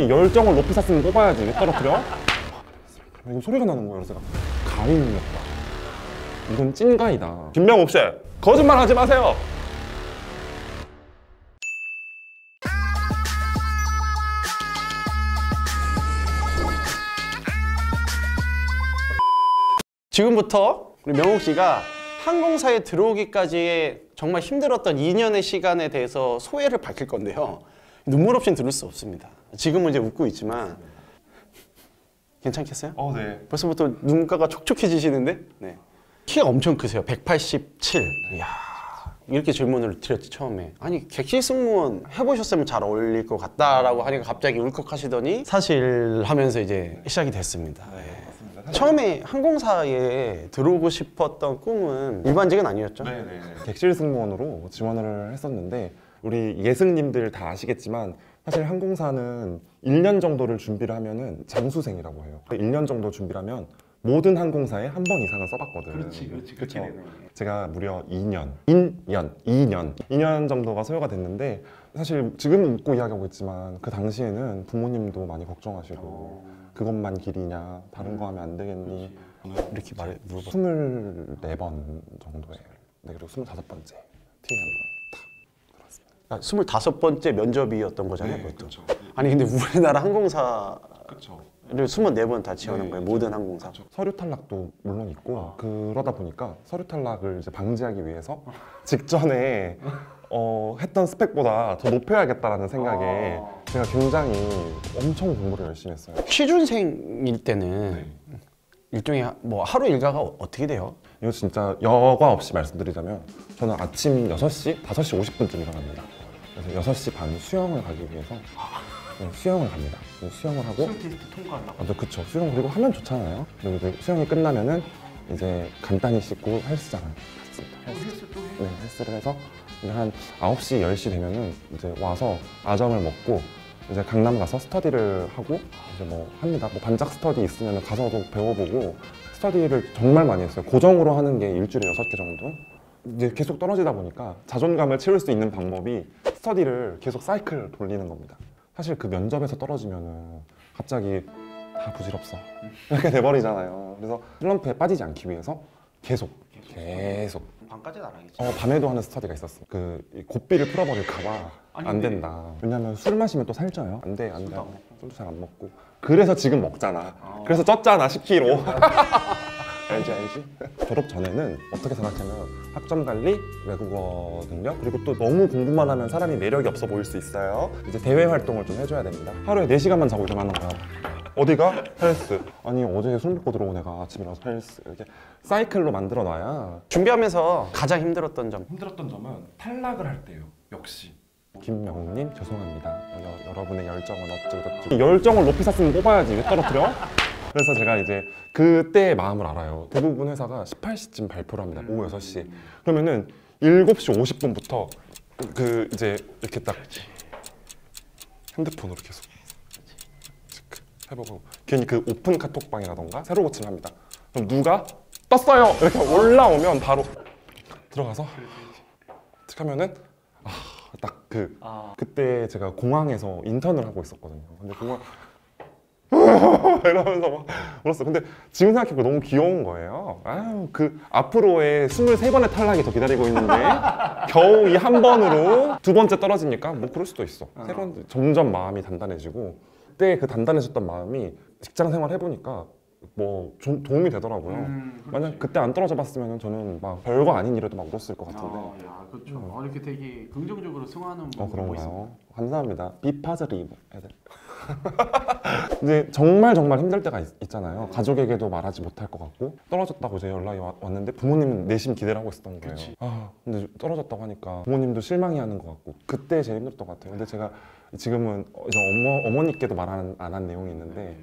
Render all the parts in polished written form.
아니 열정을 높이 샀으면 뽑아야지. 왜 떨어뜨려? 이거 소리가 나는 거예요. 그래서 제가 가위 눌렸다. 이건 찐가이다. 김명옥 씨, 거짓말 하지 마세요. 지금부터 우리 명옥 씨가 항공사에 들어오기까지의 정말 힘들었던 2년의 시간에 대해서 소회를 밝힐 건데요. 눈물 없이는 들을 수 없습니다. 지금은 이제 웃고 있지만 괜찮겠어요? 네. 벌써부터 눈가가 촉촉해지시는데? 네. 키가 엄청 크세요. 187. 이야, 이렇게 질문을 드렸지 처음에. 아니 객실 승무원 해보셨으면 잘 어울릴 것 같다라고 하니까 갑자기 울컥하시더니 사실 하면서 이제 시작이 됐습니다. 네. 처음에 항공사에 들어오고 싶었던 꿈은 일반직은 아니었죠? 네네. 객실 승무원으로 지원을 했었는데 우리 예승님들 다 아시겠지만 사실 항공사는 1년 정도를 준비를 하면은 장수생이라고 해요. 1년 정도 준비를 하면 모든 항공사에 한 번 이상은 써봤거든. 그렇지. 그렇죠. 제가 무려 2년 정도가 소요가 됐는데 사실 지금은 웃고 이야기하고 있지만 그 당시에는 부모님도 많이 걱정하시고 그것만 길이냐 다른 거 하면 안 되겠니 이렇게 물어봐. 24번 정도에 네, 그리고 25번째 TN 한번 딱 들어왔습니다. 25번째 면접이었던 거잖아요. 네, 그것도. 그렇죠. 아니 근데 우리나라 항공사를 그렇죠. 24번 다 지원한 네, 거예요. 모든 항공사. 그렇죠. 서류 탈락도 물론 있고 그러다 보니까 서류 탈락을 이제 방지하기 위해서 직전에 했던 스펙보다 더 높여야겠다라는 생각에 제가 굉장히 엄청 공부를 열심히 했어요. 취준생일 때는 일종의 뭐 하루 일과가 어떻게 돼요? 이거 진짜 여과 없이 말씀드리자면 저는 아침 6시, 5시 50분쯤 일어납니다. 그래서 6시 반 수영을 가기 위해서 수영을 갑니다. 수영을 하고 수영 테스트 통과하려고? 그쵸. 수영 그리고 하면 좋잖아요. 그리고 이제 수영이 끝나면은 이제 간단히 씻고 헬스장을 갔습니다. 헬스 또 해? 네, 헬스를 해서 이제 한 9시, 10시 되면은 이제 와서 아점을 먹고 이제 강남 가서 스터디를 하고 이제 뭐 합니다. 뭐 반짝 스터디 있으면 가서도 배워보고 스터디를 정말 많이 했어요. 고정으로 하는 게 일주일에 6개 정도. 이제 계속 떨어지다 보니까 자존감을 채울 수 있는 방법이 스터디를 계속 사이클 돌리는 겁니다. 사실 그 면접에서 떨어지면은 갑자기 다 부질없어 이렇게 돼버리잖아요. 그래서 슬럼프에 빠지지 않기 위해서 계속 밤까지는 안 하겠지. 밤에도 하는 스터디가 있었어. 그 고삐를 풀어버릴까봐 안 된다. 왜냐면 술 마시면 또 살쪄요. 안 돼. 술도 잘 안 먹고. 그래서 지금 먹잖아. 그래서 쪘잖아 10kg. 알지? 졸업 전에는 어떻게 생각하면 학점 관리, 외국어 능력, 그리고 또 너무 공부만 하면 사람이 매력이 없어 보일 수 있어요. 이제 대외 활동을 좀 해줘야 됩니다. 하루에 4시간만 자고 일어나는 거야. 어디가? 헬스. 아니 어제 술 먹고 들어온 애가 아침에 일어나서 헬스. 이렇게 사이클로 만들어 놔야. 준비하면서 가장 힘들었던 점? 힘들었던 점은 탈락을 할 때요. 역시. 김명욱님 죄송합니다. 여러분의 열정은 어쩌고저쩌고. 열정을 높이 샀으면 뽑아야지. 왜 떨어뜨려? 그래서 제가 이제 그때의 마음을 알아요. 대부분 회사가 18시쯤 발표를 합니다. 오후 6시. 그러면은 7시 50분부터 그 이제 이렇게 딱 핸드폰으로 계속 해보고 괜히 그 오픈 카톡방이라던가 새로 고침을 합니다. 그럼 누가 떴어요! 이렇게 올라오면 바로 들어가서 하면은 그때 제가 공항에서 인턴을 하고 있었거든요. 근데 공항 이러면서 막 울었어. 근데 지금 생각해보면 너무 귀여운 거예요. 아유, 그 앞으로의 23번의 탈락이 더 기다리고 있는데 겨우 이 한 번으로 2번째 떨어지니까 뭐 그럴 수도 있어. 새로운 점점 마음이 단단해지고 그때 그 단단해졌던 마음이 직장 생활 해보니까 뭐 좀 도움이 되더라고요. 만약 그때 안 떨어져 봤으면 저는 막 별거 아닌 일에도 막 울었을 것 같은데. 그렇죠. 이렇게 되게 긍정적으로 승화하는 그런가요? 감사합니다. 비파즈리브 애들. 이제 정말 힘들 때가 있잖아요. 가족에게도 말하지 못할 것 같고 떨어졌다고 이제 연락이 왔는데 부모님은 내심 기대를 하고 있었던 거예요. 근데 떨어졌다고 하니까 부모님도 실망해하는 것 같고 그때 제일 힘들었던 것 같아요. 근데 제가 지금은 이제 어머니께도 말 안 한 내용이 있는데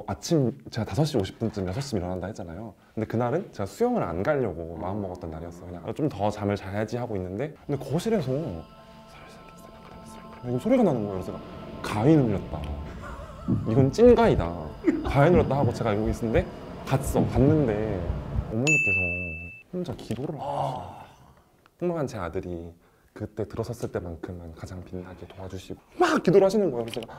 아침 제가 5시 50분쯤 6시쯤 일어난다 했잖아요. 근데 그날은 제가 수영을 안 가려고 마음먹었던 날이었어요. 그냥 좀 더 잠을 자야지 하고 있는데 근데 거실에서 이거 소리가 나는 거예요. 그래서 가위 눌렸다. 이건 찐가이다. 가위 눌렸다 하고 제가 알고 있는데 갔는데 어머니께서 혼자 기도를 하셨어요. 평범한 제 아들이 그때 들어섰을 때만큼은 가장 빛나게 도와주시고 막 기도를 하시는 거예요. 그래서 제가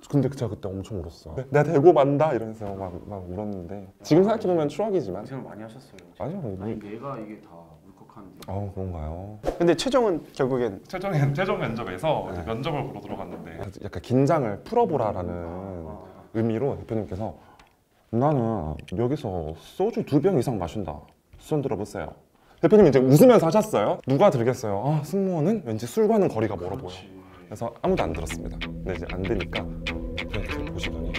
근데 제가 그때 엄청 울었어요. 내가 대고 만다 이러면서 막 울었는데 지금 생각해보면 추억이지만 고생을 많이 하셨어요. 아니요. 아니 얘가 이게 다 울컥하는데. 그런가요? 근데 최종은 결국엔 최종 면접에서 네. 면접을 보러 들어갔는데 약간 긴장을 풀어보라라는 의미로 대표님께서 나는 여기서 소주 2병 이상 마신다. 손 들어보세요. 대표님 이제 웃으면서 하셨어요. 누가 들겠어요? 아, 승무원은 왠지 술과는 거리가 멀어 보여. 그래서 아무도 안 들었습니다. 근데 이제 안 되니까 대표님께서 보시더니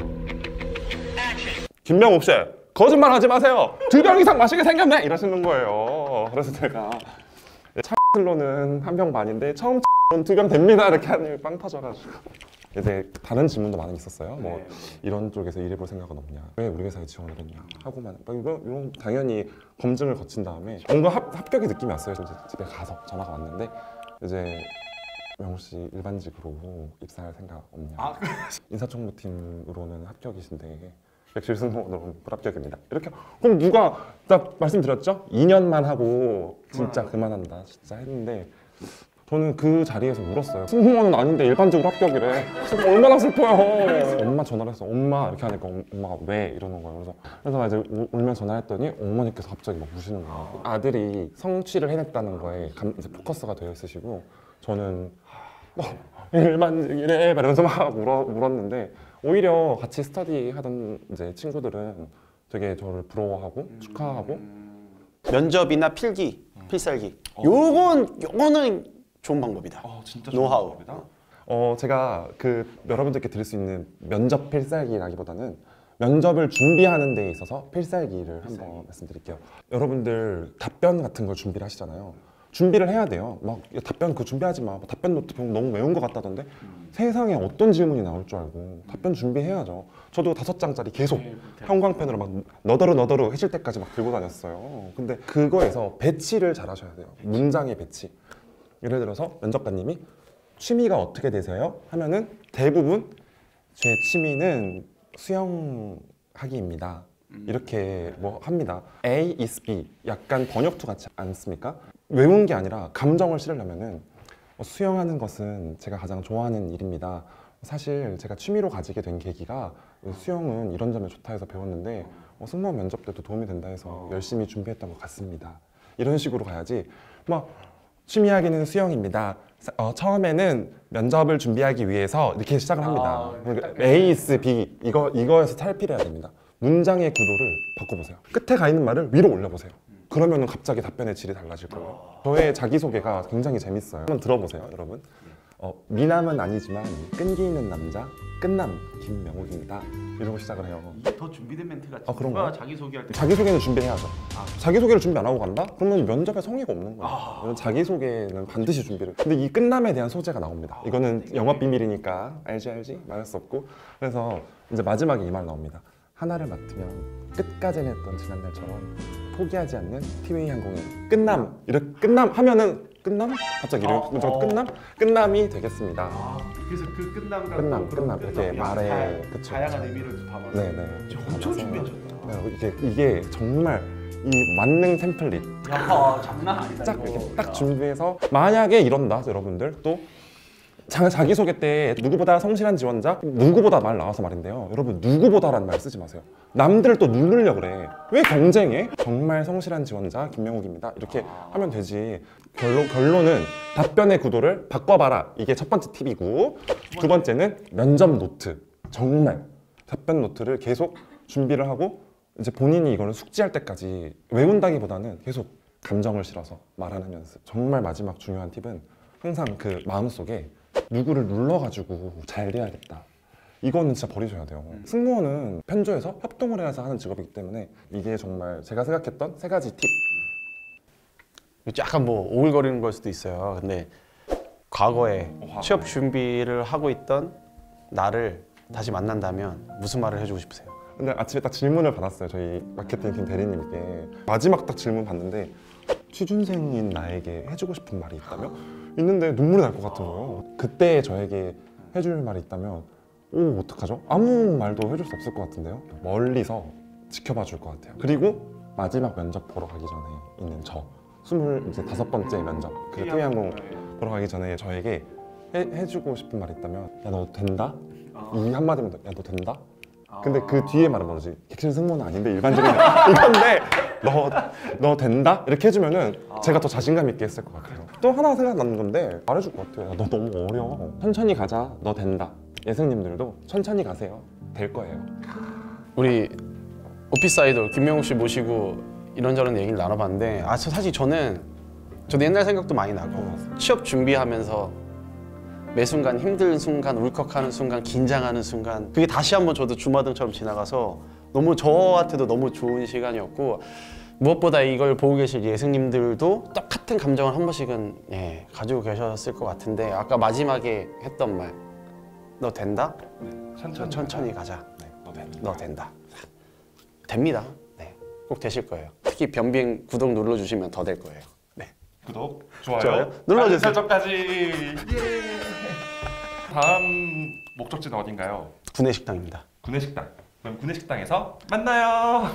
김명욱 씨 거짓말 하지 마세요. 2병 이상 마시게 생겼네 이러시는 거예요. 그래서 제가 차로는 1병 반인데 처음 2병 됩니다 이렇게 하니 빵 터져가지고 이제 다른 질문도 많이 있었어요. 뭐 이런 쪽에서 일해볼 생각은 없냐, 왜 우리 회사에 지원을 했냐 하고만 이런 당연히 검증을 거친 다음에 뭔가 합격의 느낌이 왔어요. 이제 집에 가서 전화가 왔는데 이제 명호 씨 일반직으로 입사할 생각 없냐? 인사청무팀으로는 합격이신데 백실 승무원으로는 불합격입니다. 이렇게 그럼 누가 딱 말씀드렸죠? 2년만 하고 진짜 그만한다 진짜 했는데 저는 그 자리에서 울었어요. 승무원은 아닌데 일반적으로 합격이래. 얼마나 슬퍼요. 엄마 전화를 했어. 엄마 이렇게 하니까 엄마가 왜 이러는 거예요. 그래서 이제 울면서 전화를 했더니 어머니께서 갑자기 막 우시는 거예요. 아들이 성취를 해냈다는 거에 이제 포커스가 되어 있으시고 저는 일반직이래 이러면서 막 울었는데 오히려 같이 스터디 하던 이제 친구들은 되게 저를 부러워하고 축하하고 면접이나 필살기 요거는 좋은 방법이다. 진짜 노하우. 제가 그 여러분들께 드릴 수 있는 면접 필살기라기보다는 면접을 준비하는 데 있어서 필살기를 한번 말씀드릴게요. 여러분들 답변 같은 걸 준비를 하시잖아요. 준비를 해야 돼요. 막 답변 그거 준비하지 마. 답변 노트 너무 외운 것 같다던데 세상에 어떤 질문이 나올 줄 알고 답변 준비해야죠. 저도 5장짜리 계속 형광펜으로 막 너더러 해실 때까지 막 들고 다녔어요. 근데 그거에서 배치를 잘 하셔야 돼요. 문장의 배치. 예를 들어서 면접관님이 취미가 어떻게 되세요? 하면은 대부분 제 취미는 수영하기입니다. 이렇게 뭐 합니다. A is B 약간 번역투 같지 않습니까? 외운 게 아니라 감정을 실으려면은 수영하는 것은 제가 가장 좋아하는 일입니다. 사실 제가 취미로 가지게 된 계기가 수영은 이런 점에 좋다 해서 배웠는데 승무원 면접 때도 도움이 된다 해서 열심히 준비했던 것 같습니다. 이런 식으로 가야지 막 취미하기는 수영입니다. 처음에는 면접을 준비하기 위해서 이렇게 시작을 합니다. A is B 이거에서 탈피를 해야 됩니다. 문장의 구도를 바꿔보세요. 끝에 가 있는 말을 위로 올려보세요. 그러면 갑자기 답변의 질이 달라질 거예요. 저의 자기소개가 굉장히 재밌어요. 한번 들어보세요, 여러분. 미남은 아니지만 끈기 있는 남자 끝남 김명욱입니다. 이러고 시작을 해요. 이게 더 준비된 멘트 같지. 그런가요? 자기소개할 때 자기소개는 준비해야죠. 자기소개를 준비 안 하고 간다? 그러면 면접에 성의가 없는 거예요. 자기소개는 반드시 준비를. 근데 이 끝남에 대한 소재가 나옵니다. 이거는 영업 비밀이니까 알지 말할 수 없고. 그래서 이제 마지막에 이 말 나옵니다. 하나를 맡으면 끝까지 했던 지난날처럼 포기하지 않는 티웨이 항공의 끝남. 이렇게 끝남 하면은 끝남? 갑자기 이렇게 끝남이 되겠습니다. 그래서 그 끝남과 끝남 이렇게 말에 그쵸. 다양한 의미를 담아서. 네네. 엄청 준비하셨다. 네, 이게 정말 이 만능 템플릿 야 장난 아니다. 딱 이거. 이렇게 딱 준비해서 만약에 이런다 여러분들 또 자기소개 때 누구보다 성실한 지원자 누구보다 말 나와서 말인데요. 여러분 누구보다라는 말 쓰지 마세요. 남들을 또 누르려고 그래. 왜 경쟁해? 정말 성실한 지원자 김명욱입니다. 이렇게 하면 되지. 결론은 답변의 구도를 바꿔봐라. 이게 첫 번째 팁이고 두 번째는 면접 노트. 정말 답변 노트를 계속 준비를 하고 이제 본인이 이거를 숙지할 때까지 외운다기보다는 계속 감정을 실어서 말하는 연습. 정말 마지막 중요한 팁은 항상 그 마음속에 누구를 눌러가지고 잘 돼야겠다. 이거는 진짜 버리셔야 돼요. 승무원은 편조해서 협동을 해서 하는 직업이기 때문에 이게 정말 제가 생각했던 3가지 팁. 약간 뭐 오글거리는 걸 수도 있어요. 근데 과거에 취업 준비를 하고 있던 나를 다시 만난다면 무슨 말을 해주고 싶으세요? 근데 아침에 딱 질문을 받았어요. 저희 마케팅팀 대리님께 마지막 딱 질문 받는데 취준생인 나에게 해주고 싶은 말이 있다며? 있는데 눈물이 날 것 같은 거예요. 그때 저에게 해줄 말이 있다면 어떡하죠? 아무 말도 해줄 수 없을 것 같은데요. 멀리서 지켜봐 줄 것 같아요. 그리고 마지막 면접 보러 가기 전에 있는 저 25번째 면접 그 티웨이항공 보러 가기 전에 저에게 해주고 싶은 말이 있다면 야 너 된다? 이 한마디면 야 너 된다? 근데 그 뒤에 말은 모르지. 객실 승무원은 아닌데 일반적인 이건데 너 된다? 이렇게 해주면은 제가 더 자신감 있게 했을 것 같아요. 또 하나 생각나는 건데 말해줄 것 같아요. 야, 너 너무 어려워. 천천히 가자. 너 된다. 예승님들도 천천히 가세요. 될 거예요. 우리 오피스 아이돌 김명욱 씨 모시고 이런저런 얘기를 나눠봤는데 사실 저도 옛날 생각도 많이 나고 취업 준비하면서 매 순간 힘든 순간, 울컥하는 순간, 긴장하는 순간 그게 다시 한번 저도 주마등처럼 지나가서 너무 저한테도 너무 좋은 시간이었고 무엇보다 이걸 보고 계실 예승님들도 똑같은 감정을 한 번씩은 가지고 계셨을 것 같은데 아까 마지막에 했던 말 너 된다? 천천히 가자. 네, 너 된다. 너 된다. 됩니다. 네, 꼭 되실 거예요. 특히 변비행 구독 눌러주시면 더 될 거예요. 네. 구독, 좋아요, 좋아요. 눌러주세요. 설정까지. 예. 다음 목적지는 어딘가요? 구내식당입니다. 구내식당. 그럼 구내식당에서 만나요.